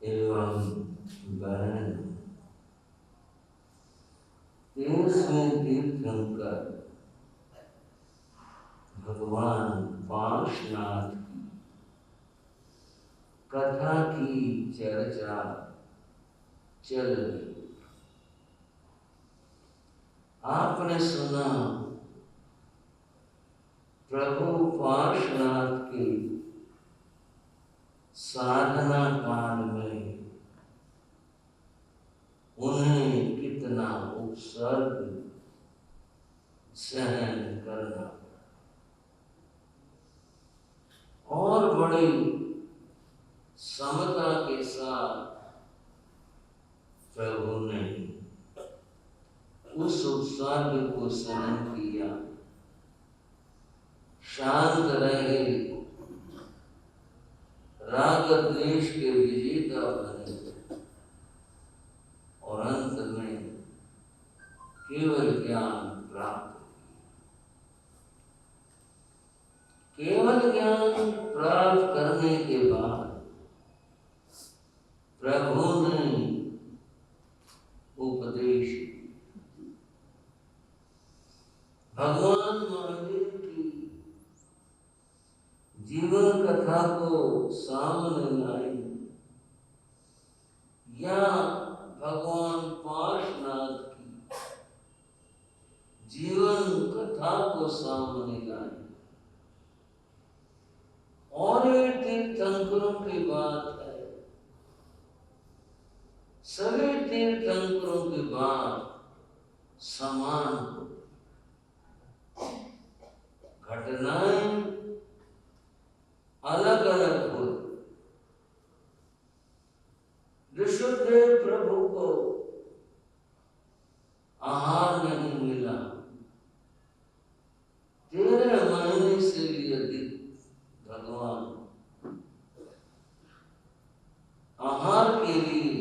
एवं बहन 23वें तीर्थंकर भगवान पार्श्वनाथ की कथा की चर्चा चल रही। आपने सुना प्रभु पार्श्वनाथ के साधना काल में उन्हें कितना उपसर्ग सहन करना और बड़ी समता के साथ प्रभु ने उस उपसर्ग को सहन किया। शांत रहे, राग द्वेष के विजेता बने और अंत में केवल ज्ञान प्राप्त। केवल ज्ञान प्राप्त करने के बाद प्रभु ने उपदेश भगवान महावीर की जीवन कथा को सामने लाई या भगवान पार्श्वनाथ की जीवन कथा को सामने लाई। और ये तीर्थंकरों की बात है, सभी तीर्थंकरों की बात समान हो, घटनाएं अलग अलग हो। ऋषभदेव प्रभु को आहार नहीं मिला, 13 महीने से भी अधिक भगवान आहार के लिए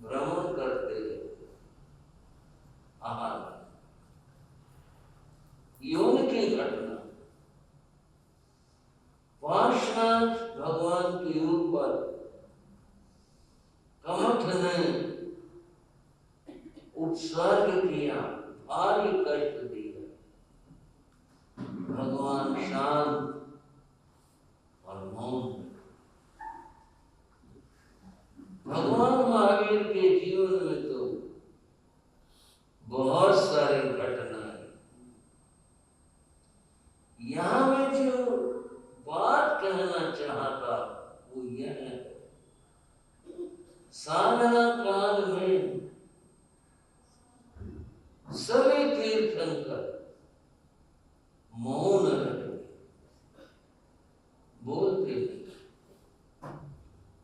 भ्रमण करते रहते। आहार यौन की घटना पार्श्वनाथ भगवान के ऊपर कमठ ने उपसर्ग किया, भारी कष्ट दिया। भगवान शांत और मौन। भगवान महावीर के जीवन में तो बहुत सारी घटनाएं। यहां में जो बात कहना चाहता वो यह है, साधना काल में सभी तीर्थंकर मौन रहे, बोलते नहीं,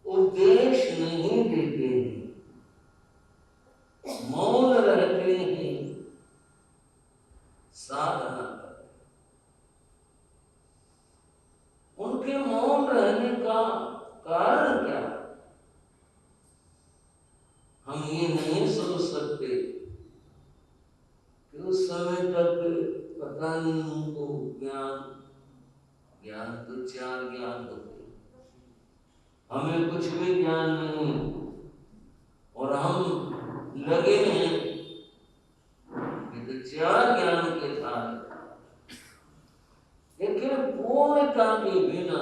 उपदेश नहीं देते हैं, मौन रहते हैं, साधना करते। उनके मौन रहने का कारण क्या? हम ये नहीं सोच सकते कि उस समय तक पता नहीं उनको ज्ञान तो 4 ज्ञान होते, हमें कुछ भी ज्ञान नहीं और हम लगे हैं कि तो 4 ज्ञान के साथ, लेकिन पूर्णता के बिना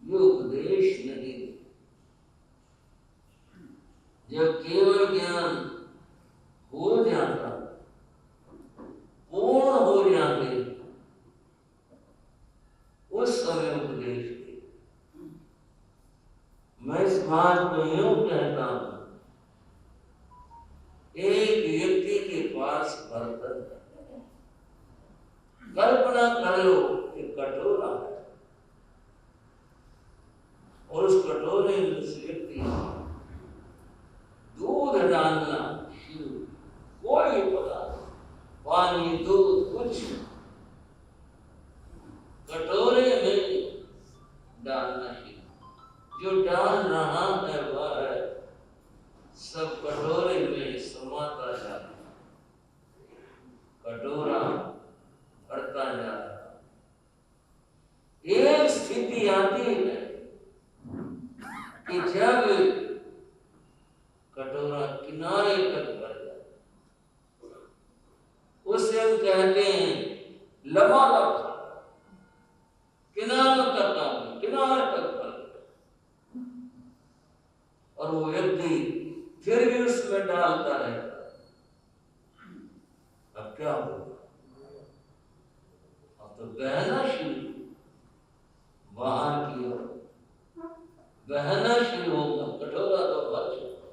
ये उपदेश नहीं। जब केवल ज्ञान हो जाता, पूर्ण हो जाते, उस समय उपदेश दे। मैं इस बात को यूं कहता हूं, एक व्यक्ति के पास बर्तन है, कल्पना कर लो कि कटोरा है और उस कटोरे में उस व्यक्ति दूध डालना शुरू, कोई पदार्थ, पानी, दूध, कुछ कटोरे में डालना शुरू। जो डाल रहा है वह है सब कटोरे में समाता जा रहा, कटोरा बढ़ता जा रहा। एक स्थिति आती है कि जब कटोरा किनारे तक भर जाए उसे हम कहते हैं लबालब, किनारे तक आ गई, किनारे तक भर गया। और वो व्यक्ति फिर भी उसमें डालता रहता। अब क्या होगा? अब तो बहना शुरू, बाहर की ओर बहना शुरू होगा। कटोरा तो भर चुका,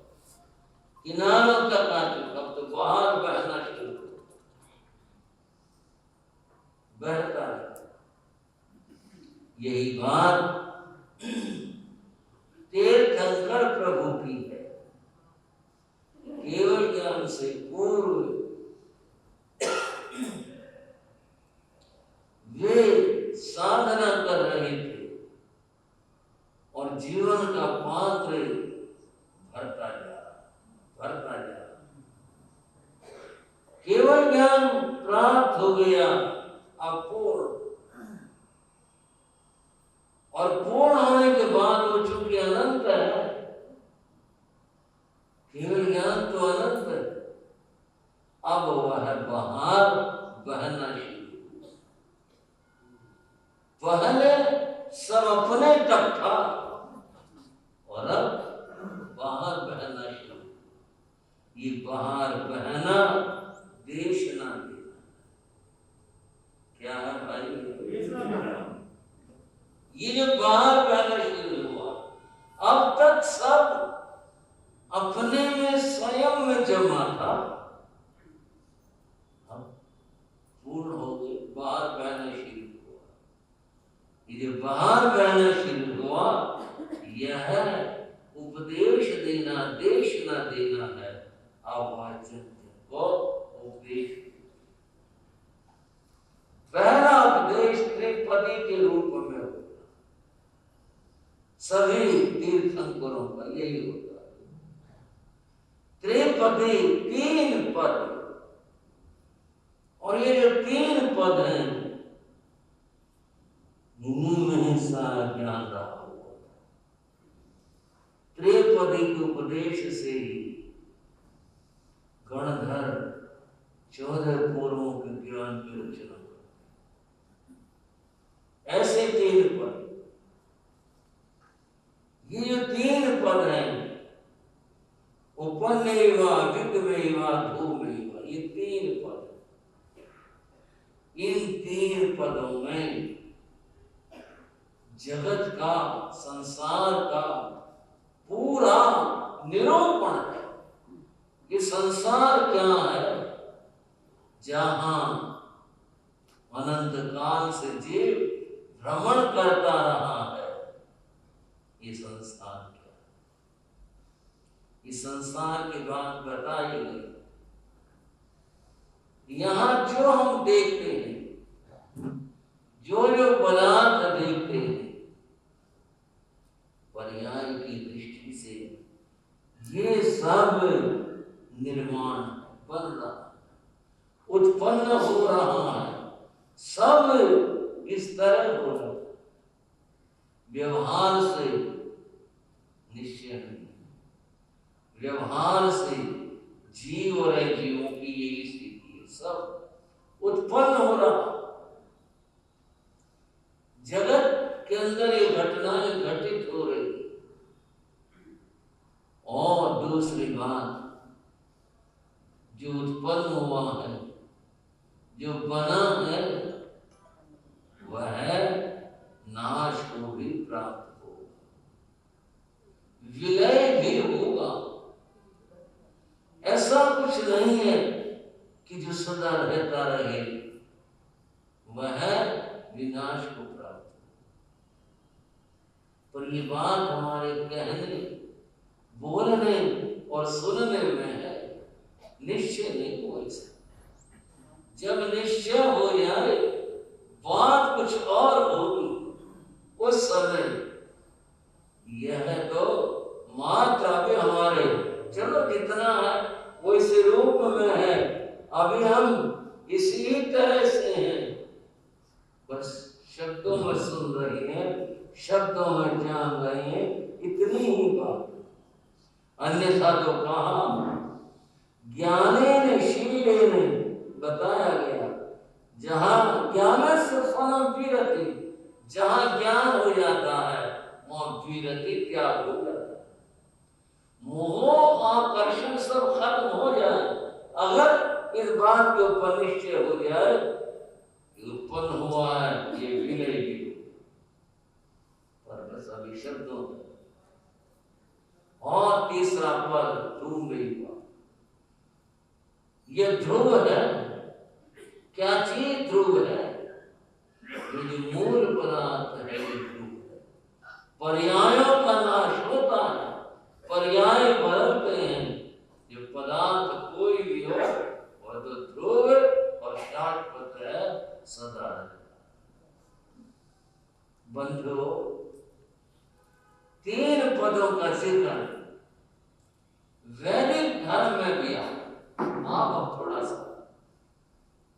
किनारों तक आ चुका, अब तो बाहर बहना शुरू होगा, बहता है। यही बात तीर्थंकर प्रभु की है। केवल ज्ञान से पूर्व वे साधना कर रहे थे और जीवन का पात्र भरता जा रहा। केवल ज्ञान प्राप्त हो गया, अब पूर्ण, और पूर्ण होने के बाद वो चूंकि अनंत है, केवल ज्ञान तो अनंत है, अब वह बाहर बहना शुरू। पहले सब अपने तक था और अब बाहर बहना शुरू। ये बाहर बहना देश ना देना क्या है भाई? ये जो बाहर बहना शुरू हुआ, अब तक सब अपने में स्वयं में जमा था, पूर्ण हो गए, बाहर बहना शुरू हुआ। ये जो बाहर बहना शुरू हुआ, यह उपदेश देना, देश न देना है। आवाचन को उपदेश, पहला उपदेश त्रिपदी के रूप में होता, सभी तीर्थंकरों का यही होता है। त्रिपदी, तीन पद, और ये जो तीन पद हैं, मुंह में सारा ज्ञान रहा हुआ। त्रिपदी के उपदेश से ही गणधर 14 पूर्वों के ज्ञान की रचना करते। ऐसे तीन पद, ये जो तीन पद हैं, उपन्नेवा, विद्मेवा, धूमेवा, ये तीन पद, इन तीन पदों में जगत का, संसार का पूरा निरूपण है कि संसार क्या है। जहां अनंत काल से जीव भ्रमण करता रहा है, ये संसार क्या है, इस संसार की बात बताई गई। यहां जो हम देखते हैं, जो जो पदार्थ देखते हैं, पर्याय की दृष्टि से ये सब निर्माण बन रहा, उत्पन्न हो रहा है, सब इस तरह हो रहा है। व्यवहार से निश्चय नहीं, व्यवहार से जीव और जीवों की यही स्थिति है, सब उत्पन्न हो रहा। जगत के अंदर ये घटनाएं घटित हो रही। और दूसरी बात, जो उत्पन्न हुआ है, जो बना है, वह नाश को भी प्राप्त होगा, विलय भी होगा। ऐसा कुछ नहीं है कि जो सदा रहता रहे, वह विनाश को प्राप्त हो। पर ये बात हमारे कहने, बोलने और सुनने में है, निश्चय नहीं हो सकता। जब निश्चय हो जाए, बात कुछ और होगी, उस समय यह तो मात्र अभी हमारे, चलो जितना है वो इस रूप में है, अभी हम इसी तरह से हैं, बस शब्दों में सुन रही हैं, शब्दों में जान गई है, इतनी ही बात, अन्यथा तो कहा ज्ञानेन शीलेन बताया गया, जहां ज्ञान से फलम विरति, जहां ज्ञान हो जाता है वहां विरति त्याग हो जाता है, मोह आकर्षण सब खत्म हो जाए। अगर इस बात के ऊपर निश्चय हो जाए कि उत्पन्न हुआ है ये विलय भी, पर बस अभी शब्दों में। और तीसरा पद ध्रुव नहीं हुआ, ये ध्रुव है। क्या चीज ध्रुव है? ये जो मूल पदार्थ है ये ध्रुव है। पर्यायों का नाश होता है, पर्याय बदलते हैं। जो पदार्थ कोई भी हो वह तो ध्रुव और शाश्वत है, सदा है। बंधुओं, 3 पदों का जिक्र वैदिक धर्म में भी आया। आप अब थोड़ा सा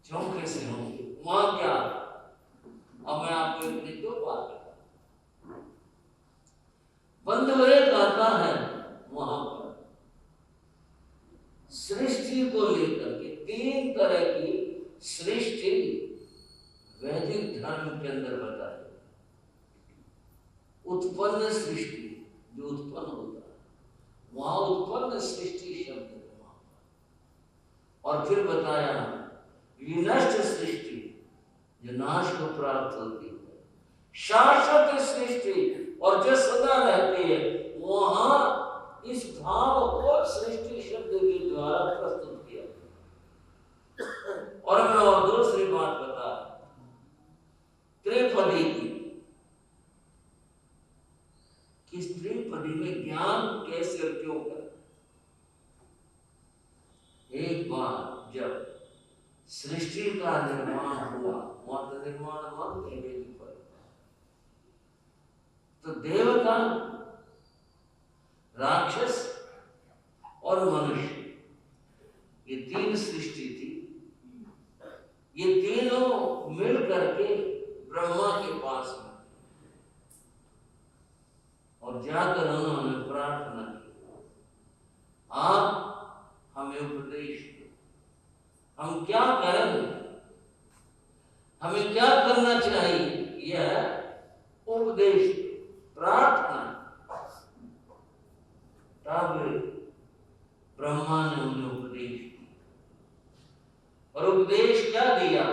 चौंके से होंगे, वहां क्या? अब मैं आपको इतनी 2 बात बताऊं। बंधु एक आता है वहां पर सृष्टि को लेकर के 3 तरह की सृष्टि वैदिक धर्म के अंदर बताई। उत्पन्न सृष्टि जो उत्पन्न होता है, वहां उत्पन्न सृष्टि शब्द है वहां पर। और फिर बताया विनष्ट सृष्टि जो नाश को प्राप्त होती है, शाश्वत सृष्टि और जो सदा रहती है। वहां इस भाव को सृष्टि शब्द के द्वारा प्रस्तुत किया। और मैं और दूसरी बात बता, त्रिपदी की, किस त्रिपदी में ज्ञान कैसे और क्यों कर। एक बार जब सृष्टि का निर्माण हुआ, वहां तो निर्माण मानते हैं पर, तो देवता, राक्षस और मनुष्य, ये 3 सृष्टि थी। ये तीनों मिल करके ब्रह्मा के पास में, और जाकर उन्होंने प्रार्थना की, आप हमें उपदेश दो, हम क्या करें, हमें क्या करना चाहिए, यह उपदेश प्रार्थना। तब ब्रह्मा ने उन्हें उपदेश दिया, और उपदेश क्या दिया?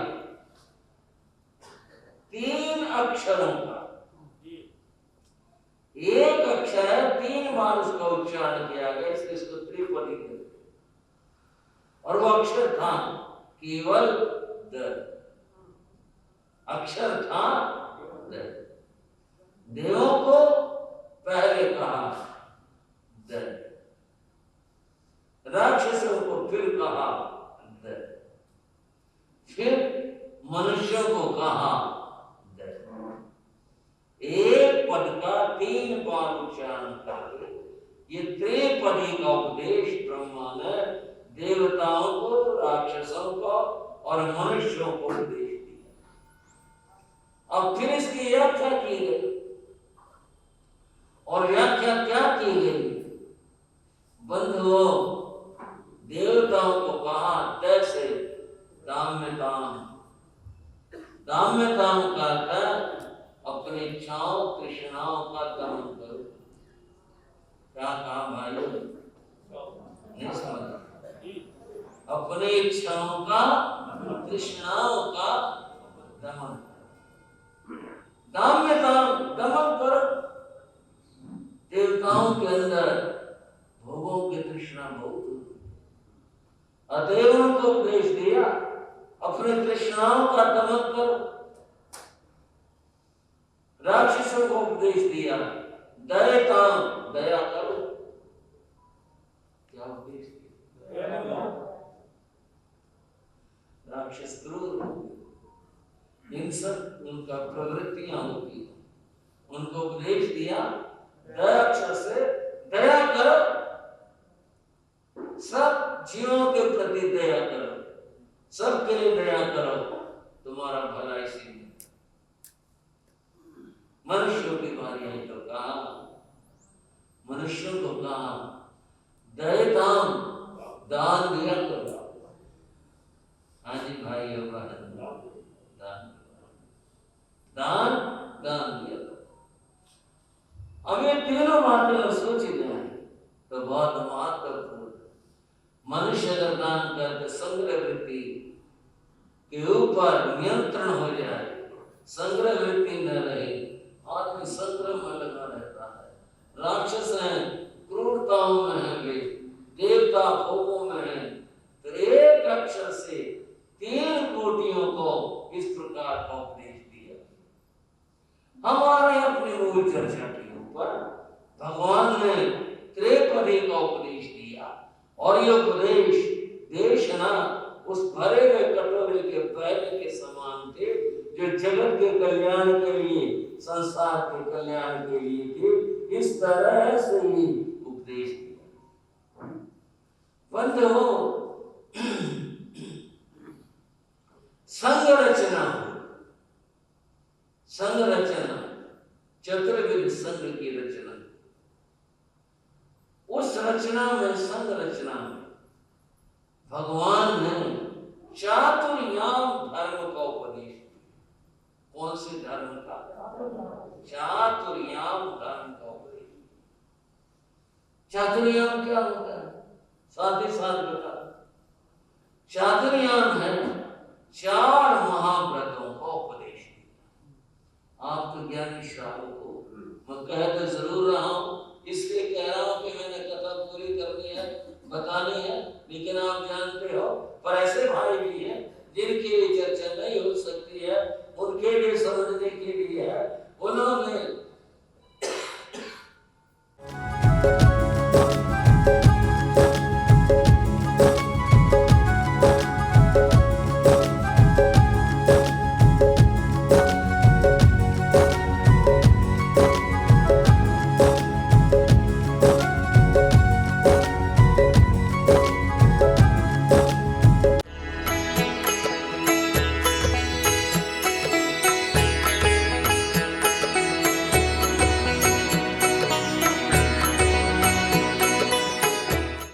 3 अक्षरों का, एक अक्षर है, 3 बार उसका उच्चारण किया गया, इसलिए इसको त्रिपदी कहते हैं। और वो अक्षर था केवल द, अक्षर था द। देवों को पहले कहा द, राक्षसों को फिर कहा द, फिर मनुष्यों को कहा द। एक पद का 3 बार उच्चारण करके ये त्रिपदी का उपदेश ब्रह्मा ने देवताओं को, राक्षसों को और मनुष्यों को उपदेश दिया। अब फिर इसकी व्याख्या की गई, और व्याख्या क्या की गई? बंधुओं, देवताओं को कहा तैसे दाम्यताम, दाम्यताम का अपनी इच्छाओं तृष्णाओं का दमन करो। क्या कहा भाई? नहीं समझ? अपनी इच्छाओं का, तृष्णाओं का दमन, दाम्यताम दमन करो। देवताओं के अंदर भोगों की तृष्णा बहुत होती, अतएव उनको उपदेश दिया अपने तृष्णाओं का दमन करो। राक्षसों को उपदेश दिया दयताम, दया करो। क्या उपदेश दिया? राक्षस क्रूर, हिंसक उनका प्रवृत्तियां होती हैं, उनको उपदेश दिया दया से दया करो, सब जीवों के प्रति दया करो, सबके लिए दया करो, तुम्हारा भला इसी में। मनुष्यों की बारी है तो कहा विष्णु को कहा दयताम, दान दिया करो। हाँ जी भाई, दान दान दिया करो। अब ये तीनों बातें सोची जाए तो बहुत महत्वपूर्ण। मनुष्य अगर दान करके संग्रह वृत्ति के ऊपर नियंत्रण हो जाए, संग्रह वृत्ति न रहे, आदमी संग्रह में लगा रहता है। राक्षस हैं, क्रूरताओं में है वे, देवता भोगों में है, तो एक अक्षर से 3 कोटियों को इस प्रकार का उपदेश दिया। हमारे अपनी मूल चर्चा के ऊपर भगवान ने त्रिपदी का उपदेश दिया, और ये उपदेश देशना उस भरे हुए कटोरे के पैने के समान थे, जो जगत के कल्याण के लिए, संसार के कल्याण के लिए थे। इस तरह से ही उपदेश दिया। बंधुओं, संघ रचना, चतुर्विध संघ की रचना, उस रचना में, संघ रचना में भगवान ने चातुर्याम धर्म का उपदेश दिया। कौन से धर्म का? चातुर्याम धर्म का उपदेश। चातुर्याम क्या होता है? साथ ही साथ बता। चातुर्याम है 4 महाव्रतों का उपदेश दिया। आप तो ज्ञानी श्रावक हो, मैं कह तो जरूर रहा हूं,